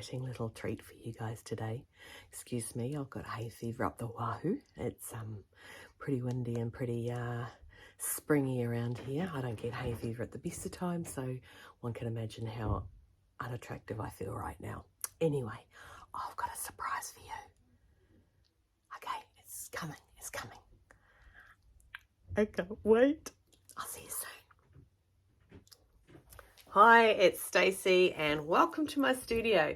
exciting little treat for you guys today. Excuse me, I've got hay fever up the wahoo. It's pretty windy and pretty springy around here. I don't get hay fever at the best of times, so one can imagine how unattractive I feel right now. Anyway, I've got a surprise for you. Okay, it's coming. I can't wait. I'll see you soon. Hi, it's Stacey and welcome to my studio.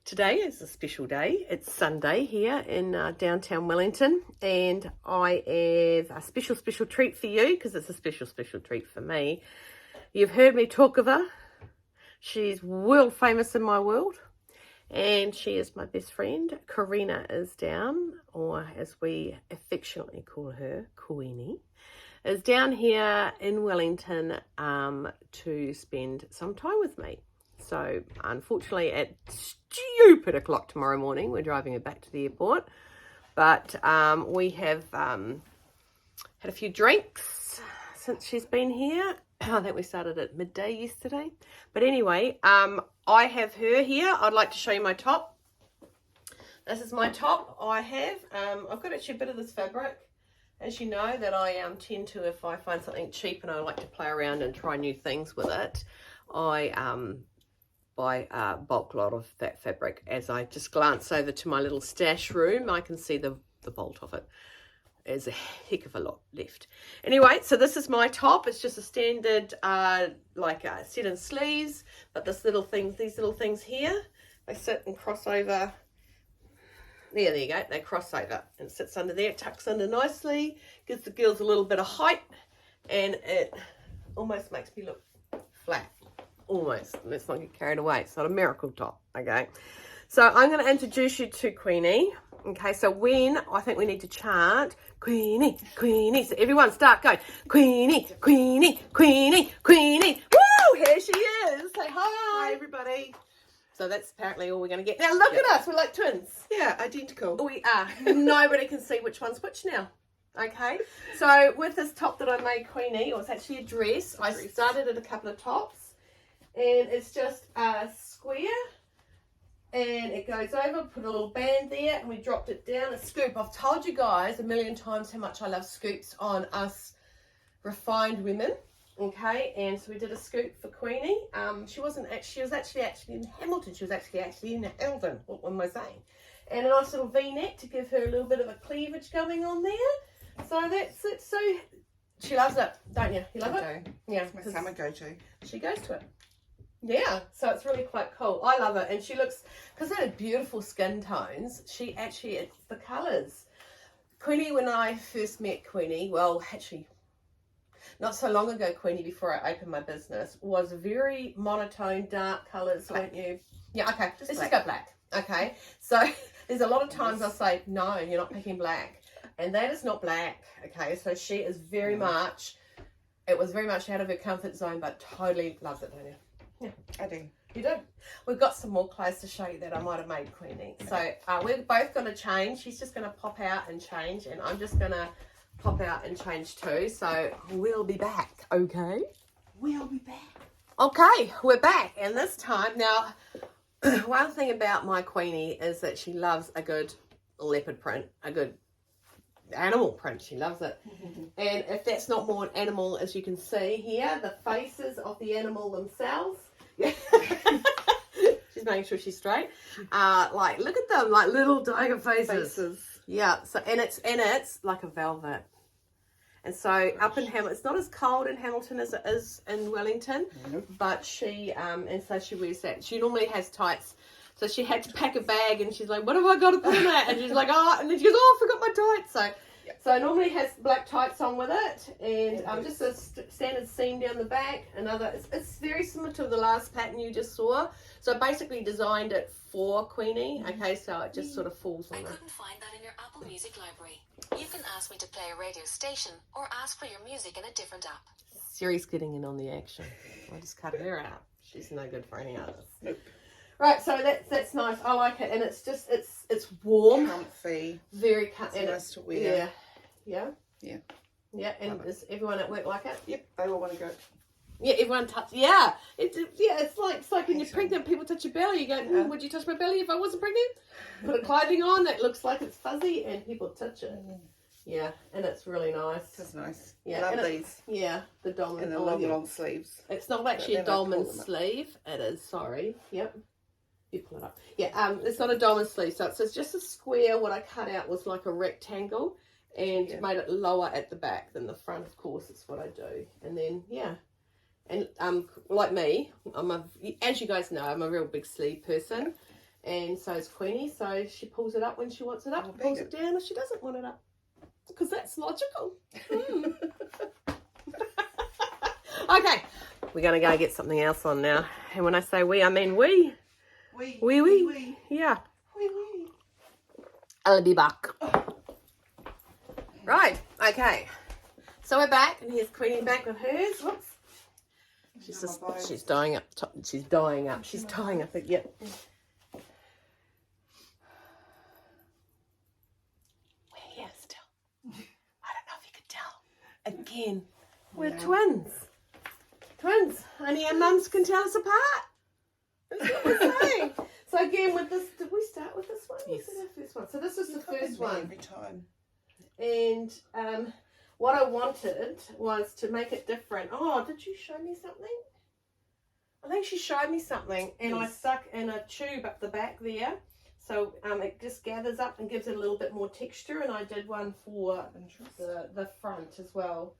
Today is a special day. It's Sunday here in downtown Wellington, and I have a special treat for you because it's a special treat for me. You've heard me talk of her. She's world famous in my world, and she is my best friend. Karina is down, or as we affectionately call her, Queenie, is down here in Wellington to spend some time with me. So unfortunately at stupid o'clock tomorrow morning, we're driving her back to the airport. But we have had a few drinks since she's been here. I think we started at midday yesterday. But anyway, I have her here. I'd like to show you my top. This is my top I have. I've got actually a bit of this fabric. As you know, that I tend to, if I find something cheap and I like to play around and try new things with it, I buy a bulk lot of that fabric. As I just glance over to my little stash room, I can see the bolt of it. There's a heck of a lot left. Anyway, so this is my top. It's just a standard, like a set in sleeves, but these little things here, they sit and cross over. There you go, they cross over and it sits under there, it tucks under nicely, gives the girls a little bit of height, and it almost makes me look flat. Almost. Let's not get carried away. It's not a miracle top, okay? So I'm going to introduce you to Queenie. Okay, so I think we need to chant, Queenie, Queenie. So everyone start going, Queenie, Queenie, Queenie, Queenie. Woo! Here she is. Say hi. Hi, everybody. So that's apparently all we're going to get. Now look at us. We're like twins. Yeah, identical. We are. Nobody can see which one's which now. Okay. So with this top that I made Queenie, or it's actually a dress. I started at a couple of tops. And it's just a square. And it goes over. Put a little band there. And we dropped it down. A scoop. I've told you guys a million times how much I love scoops on us refined women. Okay, and so we did a scoop for Queenie. She was actually in Hamilton. She was actually in Hamilton. What am I saying? And a nice little V-neck to give her a little bit of a cleavage going on there. So that's it. So she loves it, don't you? You love it? Yeah. It's my summer go-to. She goes to it. Yeah, so it's really quite cool. I love it. And she looks, because they're beautiful skin tones, it's the colours. Queenie, when I first met Queenie, well, actually, not so long ago, Queenie, before I opened my business, was very monotone, dark colours, weren't you? Yeah, okay. Let's just go black. Okay. So there's a lot of times I say, no, you're not picking black. And that is not black. Okay. So she is very much out of her comfort zone, but totally loves it, don't you? Yeah. I do. You do. We've got some more clothes to show you that I might have made Queenie. So we're both going to change. She's just going to pop out and change, and I'm just going to pop out and change too. So we'll be back. Okay. We'll be back. Okay, we're back, and this time now, one thing about my Queenie is that she loves a good leopard print, a good animal print. She loves it. And if that's not more an animal, as you can see here, the faces of the animal themselves. Yeah. She's making sure she's straight. Like, look at them, like little tiger faces. Yeah, so and it's like a velvet. And so up in Hamilton, it's not as cold in Hamilton as it is in Wellington, but she and so she wears that. She normally has tights, so she had to pack a bag, and she's like, "What have I got to put in it?" And she's like, "Oh," and then she goes, "Oh, I forgot my tights." So normally has black tights on with it, and just a standard seam down the back. It's very similar to the last pattern you just saw. So I basically designed it for Queenie. Okay, so it just sort of falls on I her. couldn't find that in your Apple Music library. You can ask me to play a radio station or ask for your music in a different app. Siri's getting in on the action. I just cut her out. She's no good for any others. Nope. Right, so that's nice. I like it, and it's just it's warm, comfy, very comfy. it's nice to wear. Yeah. Yeah. And does everyone at work like it? Yep, they all want to go. Yeah, everyone touch. Yeah, it's like when you're pregnant, people touch your belly. You go, would you touch my belly if I wasn't pregnant? Put a clothing on that looks like it's fuzzy, and people touch it. Yeah, and it's really nice. That's nice. Yeah, Love these. Yeah, the dolman. And the long sleeves. It's not actually a dolman sleeve. It is. Sorry. Yep. You pull it up. Yeah. It's not a dolman sleeve. So it's just a square. What I cut out was like a rectangle, and made it lower at the back than the front. Of course, it's what I do. And then and like me, as you guys know, I'm a real big sleeve person, and so is Queenie. So she pulls it up when she wants it up, and pulls it down if she doesn't want it up, because that's logical. Okay, we're gonna go get something else on now, and when I say we, I mean we. We. Yeah. We. I'll be back. Right. Okay. So we're back, and here's Queenie back with hers. Whoops. She's dying up. She's dying up. She's tying up. Yep. We're here still. I don't know if you could tell. Again, we're twins. Twins. Only our mums can tell us apart. That's what we're saying. So again, with this, did we start with this one? Yes. The first one. So this is the first one. Every time. And what I wanted was to make it different. Oh, did you show me something? I think she showed me something, and I stuck in a tube up the back there, so it just gathers up and gives it a little bit more texture. And I did one for the front as well.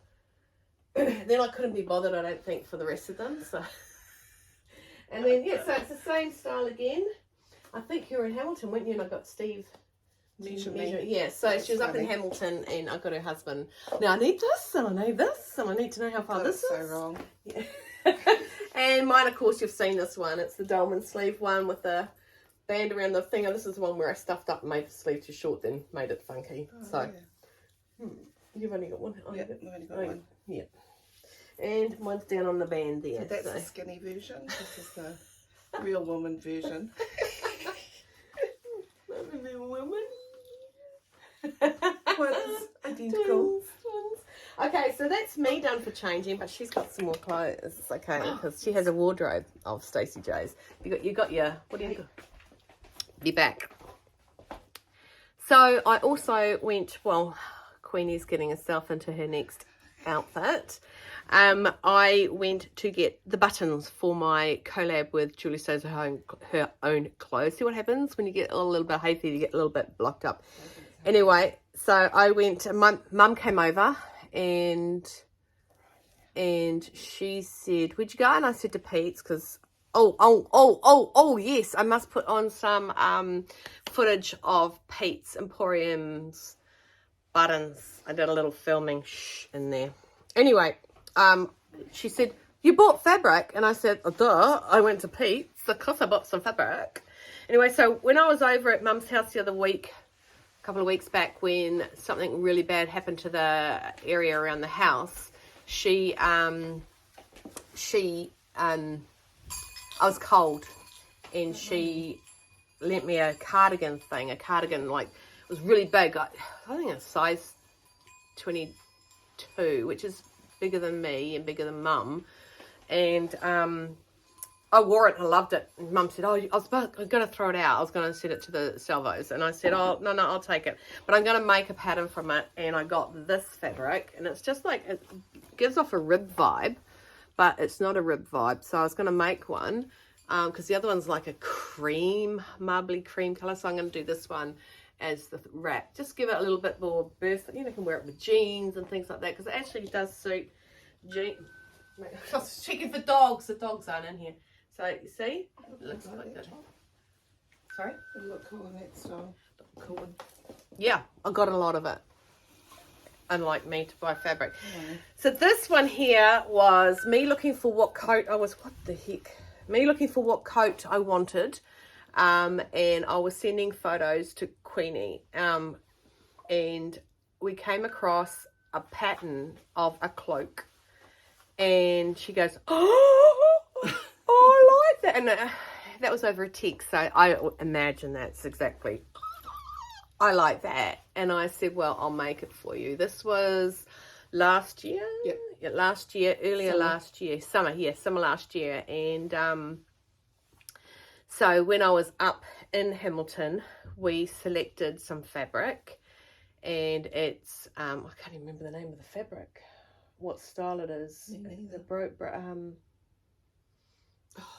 Then I couldn't be bothered, I don't think, for the rest of them. So, and then so it's the same style again. I think you were in Hamilton, weren't you? And I got Steve. Measure. Yeah, so she was up in Hamilton, and I got her husband. Now I need this, and I need this, and I need to know how far this is. So wrong. Yeah. And mine, of course, you've seen this one. It's the dolman sleeve one with the band around the thing. And this is the one where I stuffed up and made the sleeve too short, then made it funky. You've only got one. Yeah, I've only got one. Yeah. And mine's down on the band there. So that's the skinny version. This is the real woman version. The real woman. Twins, identical. Twins. Okay, so that's me done for changing, but she's got some more clothes. It's okay because she has a wardrobe of Stacey J's. You got your, what do you got? Be back. So I also went, well, Queenie's getting herself into her next outfit. I went to get the buttons for my collab with Julie Sews her own clothes. See what happens when you get a little bit hayfever, you get a little bit blocked up. Anyway, so I went, my mum came over and she said, where'd you go? And I said to Pete's, because yes, I must put on some footage of Pete's Emporium's buttons. I did a little filming in there. Anyway, she said, you bought fabric? And I said, oh, duh, I went to Pete's, of course I bought some fabric. Anyway, so when I was over at Mum's house the other week, a couple of weeks back, when something really bad happened to the area around the house, I was cold, and she lent me a cardigan, like, it was really big. I think it's size 22, which is bigger than me and bigger than Mum. And I wore it and I loved it. And Mum said, I'm going to throw it out. I was going to send it to the salvos. And I said, oh, no, I'll take it. But I'm going to make a pattern from it. And I got this fabric. And it's just like, it gives off a rib vibe, but it's not a rib vibe. So I was going to make one because the other one's like a marbly cream colour. So I'm going to do this one as the wrap. Just give it a little bit more burst. You can wear it with jeans and things like that, because it actually does suit jeans. I was checking for dogs. The dogs aren't in here. So you see, it looks like that. Sorry? It'll look cool in that style. Cool. Yeah, I got a lot of it. Unlike me to buy fabric. Yeah. So this one here was me looking for what coat I wanted. And I was sending photos to Queenie. And we came across a pattern of a cloak. And she goes, oh, I like that. And that was over a text. So I imagine that's exactly, I like that. And I said, well, I'll make it for you. This was last year. Yep. Yeah, last year, last year, summer last year. And so when I was up in Hamilton, we selected some fabric, and it's I can't even remember the name of the fabric, what style it is.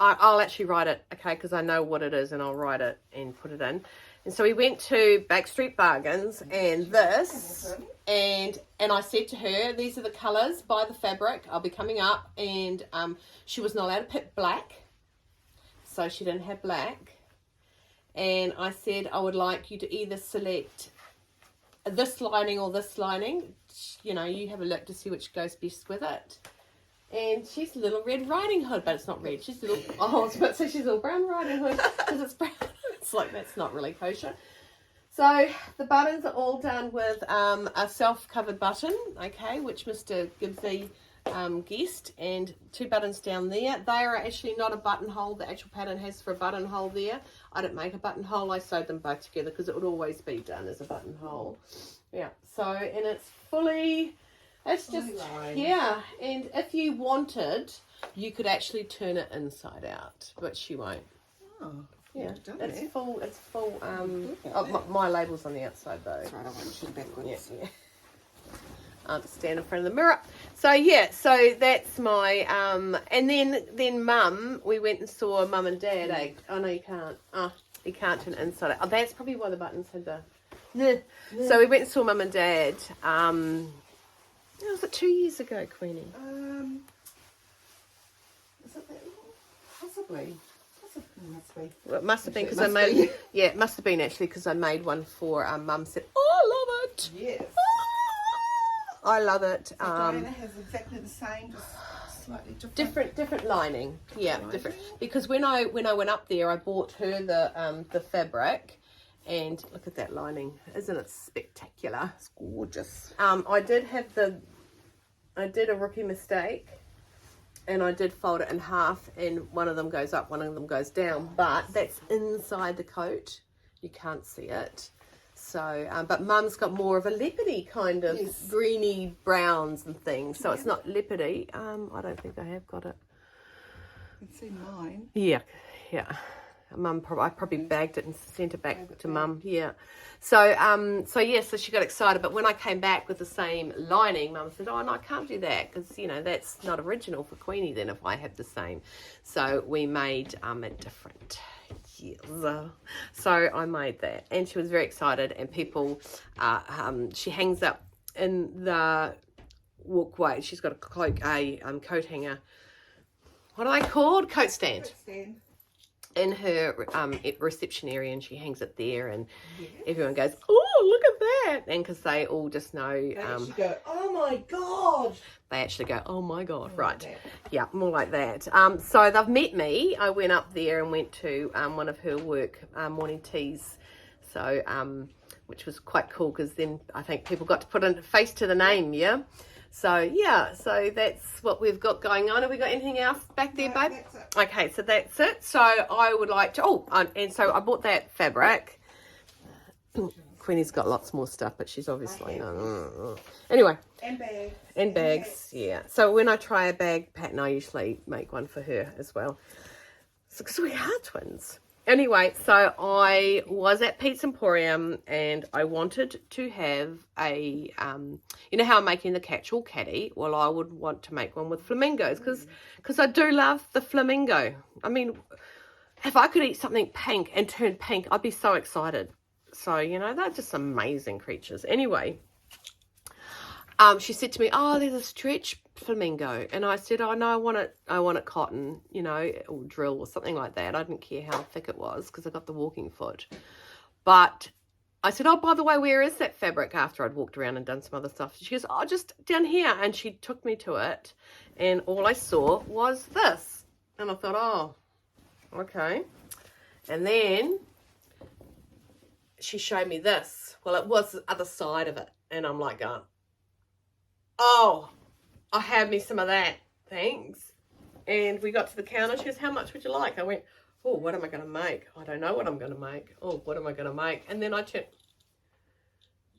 I'll actually write it, okay, because I know what it is, and I'll write it and put it in. And so we went to Backstreet Bargains and this, and I said to her, these are the colours, buy the fabric, I'll be coming up. And she was not allowed to pick black, so she didn't have black. And I said, I would like you to either select this lining or this lining. You know, you have a look to see which goes best with it. And she's a little Red Riding Hood, but it's not red. She's a little, I was about to say she's a little Brown Riding Hood because it's brown. It's like, that's not really kosher. So the buttons are all done with a self-covered button, okay, which Mr. Gibbsy guessed, and 2 buttons down there. They are actually not a buttonhole. The actual pattern has for a buttonhole there. I didn't make a buttonhole. I sewed them both together because it would always be done as a buttonhole. Yeah, so, and it's fully... It's just, yeah, and if you wanted, you could actually turn it inside out, but you won't. Oh, yeah, it's full, my label's on the outside though. That's right, I want you backwards. Yeah. I'll just stand in front of the mirror. So yeah, so that's my, and then Mum, we went and saw Mum and Dad, Oh, no, you can't. Oh, you can't turn it inside out. Oh, that's probably why the buttons had the, So we went and saw Mum and Dad, was it 2 years ago, Queenie? Is it that long? Possibly. Must be. Well, it must have been because I made. Yeah, it must have been actually because I made one for Mum. Said, "Oh, I love it." Yes. I love it. Diana has exactly the same, just slightly different. Different lining. Yeah, different. Because when I went up there, I bought her the fabric. And look at that lining. Isn't it spectacular? It's gorgeous. I did a rookie mistake, and I did fold it in half, and one of them goes up, one of them goes down, but that's inside the coat. You can't see it. So, but Mum's got more of a leopardy kind of greeny browns and things, so it's not leopardy. I don't think I have got it. You can see mine. Yeah. Mum, I probably bagged it and sent it back to Mum. Yeah. So she got excited. But when I came back with the same lining, Mum said, "Oh no, I can't do that because that's not original for Queenie. Then if I have the same." So we made it different. Yes. So I made that, and she was very excited. And people, she hangs up in the walkway. She's got a cloak, coat hanger. What are they called? Coat stand. Coat stand. In her reception area, and she hangs it there, and everyone goes, "Oh, look at that!" And because they all just know, they actually go, "Oh my god!" They actually go, "Oh my god!" Right? Yeah, more like that. So they've met me. I went up there and went to one of her work morning teas. So which was quite cool because then I think people got to put a face to the name. Yeah. So yeah, so that's what we've got going on. Have we got anything else back there, babe? That's it. Okay, so that's it. So I would like to, and so I bought that fabric. Queenie's got lots more stuff, but she's obviously anyway. And bags, yeah. So when I try a bag pattern, I usually make one for her as well. So because we are twins. Anyway, so I was at Pete's Emporium and I wanted to have a, you know how I'm making the catch-all caddy? Well, I would want to make one with flamingos because I do love the flamingo. I mean, if I could eat something pink and turn pink, I'd be so excited. So, they're just amazing creatures. Anyway, she said to me, "Oh, there's a stretch flamingo," and I said, "Oh no, I want it cotton, or drill or something like that." I didn't care how thick it was because I got the walking foot. But I said, "Oh, by the way, where is that fabric?" After I'd walked around and done some other stuff, she goes, "Oh, just down here," and she took me to it, and all I saw was this, and I thought, "Oh, okay," and then she showed me this. Well, it was the other side of it, and I'm like going, "Oh, I had me some of that, thanks." And we got to the counter. She goes, "How much would you like?" I went, "Oh, what am I going to make? I don't know what I'm going to make. Oh, what am I going to make?" And then I turned,